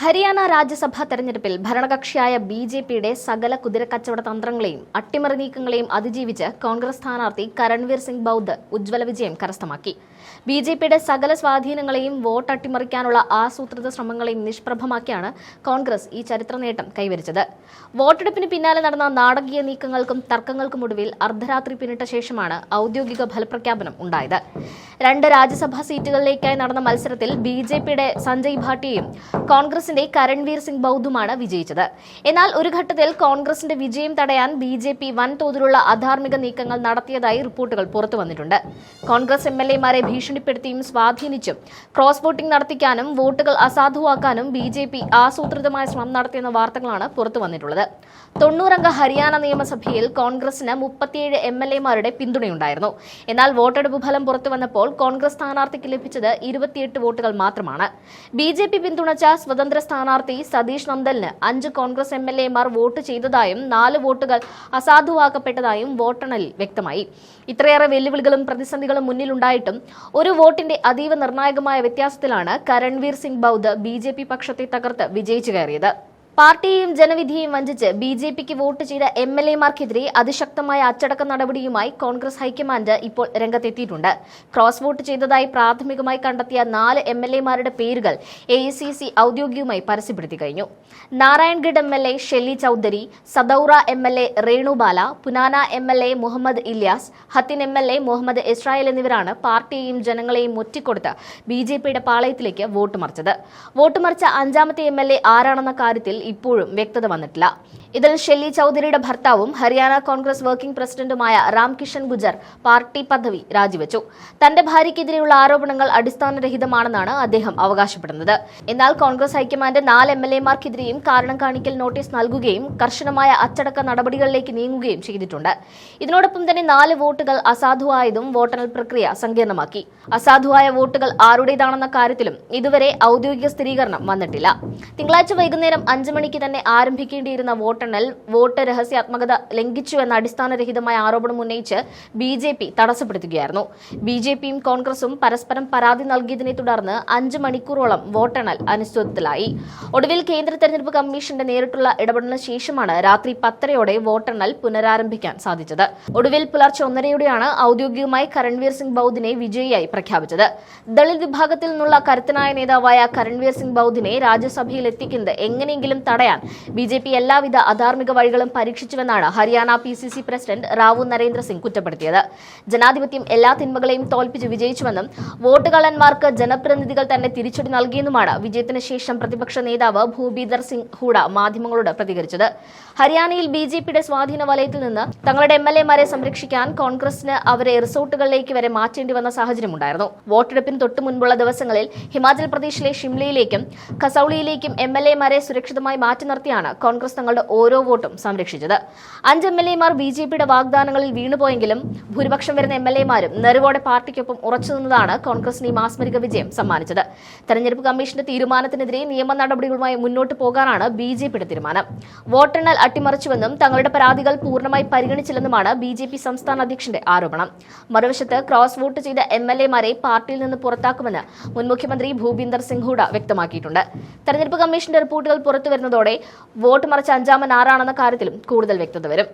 ഹരിയാന രാജ്യസഭാ തെരഞ്ഞെടുപ്പിൽ ഭരണകക്ഷിയായ ബിജെപിയുടെ സകല കുതിരക്കച്ചവട തന്ത്രങ്ങളെയും അട്ടിമറി നീക്കങ്ങളെയും അതിജീവിച്ച് കോൺഗ്രസ് സ്ഥാനാർത്ഥി കരൺവീർ സിംഗ് ബൗദ്ധ് ഉജ്ജ്വല വിജയം കരസ്ഥമാക്കി. ബിജെപിയുടെ സകല സ്വാധീനങ്ങളെയും വോട്ട് അട്ടിമറിക്കാനുള്ള ആസൂത്രിത ശ്രമങ്ങളെയും നിഷ്പ്രഭമാക്കിയാണ് കോൺഗ്രസ് ഈ ചരിത്ര നേട്ടം കൈവരിച്ചത്. വോട്ടെടുപ്പിന് പിന്നാലെ നടന്ന നാടകീയ നീക്കങ്ങൾക്കും തർക്കങ്ങൾക്കുമൊടുവിൽ അർദ്ധരാത്രി പിന്നിട്ട ശേഷമാണ് ഔദ്യോഗിക ഫലപ്രഖ്യാപനം ഉണ്ടായത്. 2 രാജ്യസഭാ സീറ്റുകളിലേക്കായി നടന്ന മത്സരത്തിൽ ബിജെപിയുടെ സഞ്ജയ് ഭാട്ടിയയും കോൺഗ്രസിന്റെ കരൺവീർ സിംഗ് ബൗദ്ധുമാണ് വിജയിച്ചത്. എന്നാൽ ഒരു ഘട്ടത്തിൽ കോൺഗ്രസിന്റെ വിജയം തടയാൻ ബിജെപി വൻതോതിലുള്ള അധാർമിക നീക്കങ്ങൾ നടത്തിയതായി റിപ്പോർട്ടുകൾ പുറത്തുവന്നിട്ടുണ്ട്. കോൺഗ്രസ് എംഎൽഎമാരെ ഭീഷണിപ്പെടുത്തിയും സ്വാധീനിച്ചും ക്രോസ് വോട്ടിംഗ് നടത്തിക്കാനും വോട്ടുകൾ അസാധുവാക്കാനും ബിജെപി ആസൂത്രിതമായ ശ്രമം നടത്തിയെന്ന വാർത്തകളാണ് പുറത്തുവന്നിട്ടുള്ളത്. 90 അംഗ ഹരിയാന നിയമസഭയിൽ കോൺഗ്രസിന് 37 എംഎൽഎമാരുടെ പിന്തുണയുണ്ടായിരുന്നു. എന്നാൽ വോട്ടെടുപ്പ് ഫലം പുറത്തുവന്നപ്പോൾ കോൺഗ്രസ് സ്ഥാനാർത്ഥിക്ക് ലഭിച്ചത് 28 വോട്ടുകൾ മാത്രമാണ്. ബിജെപി പിന്തുണച്ച സ്വതന്ത്ര സ്ഥാനാർത്ഥി സതീഷ് നന്ദലിന് 5 കോൺഗ്രസ് എംഎൽഎമാർ വോട്ട് ചെയ്തതായും 4 വോട്ടുകൾ അസാധുവാക്കപ്പെട്ടതായും വോട്ടെണ്ണലിൽ വ്യക്തമായി. ഇത്രയേറെ വെല്ലുവിളികളും പ്രതിസന്ധികളും മുന്നിലുണ്ടായിട്ടും ഒരു വോട്ടിന്റെ അതീവ നിർണായകമായ വ്യത്യാസത്തിലാണ് കരൺവീർ സിംഗ് ബൗദ്ധ് ബിജെപി പക്ഷത്തെ തകർത്ത് വിജയിച്ചു കയറിയത്. പാർട്ടിയെയും ജനവിധിയെയും വഞ്ചിച്ച് ബിജെപിക്ക് വോട്ട് ചെയ്ത എംഎൽഎമാർക്കെതിരെ അതിശക്തമായ അച്ചടക്ക നടപടിയുമായി കോൺഗ്രസ് ഹൈക്കമാൻഡ് ഇപ്പോൾ രംഗത്തെത്തിയിട്ടുണ്ട്. ക്രോസ് വോട്ട് ചെയ്തതായി പ്രാഥമികമായി കണ്ടെത്തിയ 4 എംഎൽഎമാരുടെ പേരുകൾ എഐസിസി ഔദ്യോഗികമായി പരസ്യപ്പെടുത്തി കഴിഞ്ഞു. Narayangarh MLA Shelly Chaudhary, Sadhaura MLA Renubala, Punhana MLA Muhammad Ilyas, Hathin MLA Muhammad Israil എന്നിവരാണ് പാർട്ടിയെയും ജനങ്ങളെയും ഒറ്റിക്കൊടുത്ത് ബിജെപിയുടെ പാളയത്തിലേക്ക് വോട്ട് മറിച്ചത്. വോട്ട് മറിച്ച 5ാമത്തെ എംഎൽഎ ആരാണെന്ന കാര്യത്തിൽ ഇപ്പോഴും വ്യക്തത വന്നിട്ടില്ല. ഇതിൽ ഷെല്ലി ചൌധരിയുടെ ഭർത്താവും ഹരിയാന കോൺഗ്രസ് വർക്കിംഗ് പ്രസിഡന്റുമായ രാം കിഷൻ ഗുജർ പാർട്ടി പദവി രാജിവെച്ചു. തന്റെ ഭാര്യയ്ക്കെതിരെയുള്ള ആരോപണങ്ങൾ അടിസ്ഥാനരഹിതമാണെന്നാണ് അദ്ദേഹം അവകാശപ്പെടുന്നത്. എന്നാൽ കോൺഗ്രസ് ഹൈക്കമാൻഡ് 4 എംഎൽഎമാർക്കെതിരെയും കാരണം കാണിക്കൽ നോട്ടീസ് നൽകുകയും കർശനമായ അച്ചടക്ക നടപടികളിലേക്ക് നീങ്ങുകയും ചെയ്തിട്ടുണ്ട്. ഇതിനോടൊപ്പം തന്നെ 4 വോട്ടുകൾ അസാധുവായതും വോട്ടെണ്ണൽ പ്രക്രിയ സങ്കീർണമാക്കി. അസാധുവായ വോട്ടുകൾ ആരുടേതാണെന്ന കാര്യത്തിലും ഇതുവരെ ഔദ്യോഗിക സ്ഥിരീകരണം വന്നിട്ടില്ല. തിങ്കളാഴ്ച വൈകുന്നേരം 5 മണിക്ക് തന്നെ ആരംഭിക്കേണ്ടിയിരുന്ന വോട്ടെണ്ണൽ വോട്ട് രഹസ്യാത്മകത ലംഘിച്ചുവെന്ന അടിസ്ഥാനരഹിതമായ ആരോപണം ഉന്നയിച്ച് ബിജെപി തടസ്സപ്പെടുത്തുകയായിരുന്നു. ബിജെപിയും കോൺഗ്രസും പരസ്പരം പരാതി നൽകിയതിനെ തുടർന്ന് 5 മണിക്കൂറോളം വോട്ടെണ്ണൽ അനിശ്ചിതത്വത്തിലായി. ഒടുവിൽ കേന്ദ്ര തെരഞ്ഞെടുപ്പ് കമ്മീഷന്റെ നേരിട്ടുള്ള ഇടപെടലിന് ശേഷമാണ് രാത്രി 10:30 വോട്ടെണ്ണൽ പുനരാരംഭിക്കാൻ സാധിച്ചത്. ഒടുവിൽ പുലർച്ചെ 1:30 ഔദ്യോഗികമായി കരൺവീർ സിംഗ് ബൗദ്ധിനെ വിജയിയായി പ്രഖ്യാപിച്ചത്. ദളിത് വിഭാഗത്തിൽ നിന്നുള്ള കരുത്തനായ നേതാവായ കരൺവീർ സിംഗ് ബൗദ്ധിനെ രാജ്യസഭയിൽ എത്തിക്കുന്നത് എങ്ങനെയെങ്കിലും തടയാൻ ബിജെപി എല്ലാവിധ അധാർമിക വഴികളും പരീക്ഷിച്ചുവെന്നാണ് ഹരിയാന പിസിസി പ്രസിഡന്റ് റാവു നരേന്ദ്ര സിംഗ് കുറ്റപ്പെടുത്തിയത്. ജനാധിപത്യം എല്ലാ തിന്മകളെയും തോൽപ്പിച്ച് വിജയിച്ചുവെന്നും വോട്ട് കള്ളന്മാർക്ക് ജനപ്രതിനിധികൾ തന്നെ തിരിച്ചടി നൽകിയെന്നുമാണ് വിജയത്തിന് ശേഷം പ്രതിപക്ഷ നേതാവ് ഭൂപീന്ദർ സിംഗ് ഹൂഡ മാധ്യമങ്ങളോട് പ്രതികരിച്ചത്. ഹരിയാനയിൽ ബിജെപിയുടെ സ്വാധീന വലയത്തിൽ നിന്ന് തങ്ങളുടെ എംഎൽഎമാരെ സംരക്ഷിക്കാൻ കോൺഗ്രസിന് അവരെ റിസോർട്ടുകളിലേക്ക് വരെ മാറ്റേണ്ടി വന്ന സാഹചര്യമുണ്ടായിരുന്നു. വോട്ടെടുപ്പിന് തൊട്ടു മുൻപുള്ള ദിവസങ്ങളിൽ ഹിമാചൽ പ്രദേശിലെ ഷിംലയിലേക്കും കസൌളിയിലേക്കും എംഎൽഎമാരെ സുരക്ഷിതമായി മാറ്റി നിർത്തിയാണ് കോൺഗ്രസ് തങ്ങളുടെ ഓരോ വോട്ടും സംരക്ഷിച്ചത്. 5 എംഎൽഎമാർ ബിജെപിയുടെ വാഗ്ദാനങ്ങളിൽ വീണുപോയെങ്കിലും ഭൂരിപക്ഷം വരുന്ന എംഎൽഎമാരും നെറുകോടെ പാർട്ടിക്കൊപ്പം ഉറച്ചുനിന്നതാണ് കോൺഗ്രസിന് ഈ മാസ്മരിക വിജയം സമ്മാനിച്ചത്. തെരഞ്ഞെടുപ്പ് കമ്മീഷന്റെ തീരുമാനത്തിനെതിരെ നിയമ നടപടികളുമായി മുന്നോട്ട് പോകാനാണ് ബിജെപിയുടെ തീരുമാനം. വോട്ടെണ്ണൽ അട്ടിമറിച്ചുവെന്നും തങ്ങളുടെ പരാതികൾ പൂർണ്ണമായി പരിഗണിച്ചില്ലെന്നുമാണ് ബിജെപി സംസ്ഥാന അധ്യക്ഷന്റെ ആരോപണം. മറുവശത്ത് ക്രോസ് വോട്ട് ചെയ്ത എംഎൽഎമാരെ പാർട്ടിയിൽ നിന്ന് പുറത്താക്കുമെന്ന് മുൻ മുഖ്യമന്ത്രി ഭൂപീന്ദർ സിംഗ് ഹൂഡ വ്യക്തമാക്കിയിട്ടുണ്ട്. തെരഞ്ഞെടുപ്പ് കമ്മീഷന്റെ റിപ്പോർട്ടുകൾ പുറത്തുവരുന്നതോടെ വോട്ട് മറിച്ച 5ാമൻ ആരാണെന്ന കാര്യത്തിലും കൂടുതൽ വ്യക്തത വരും.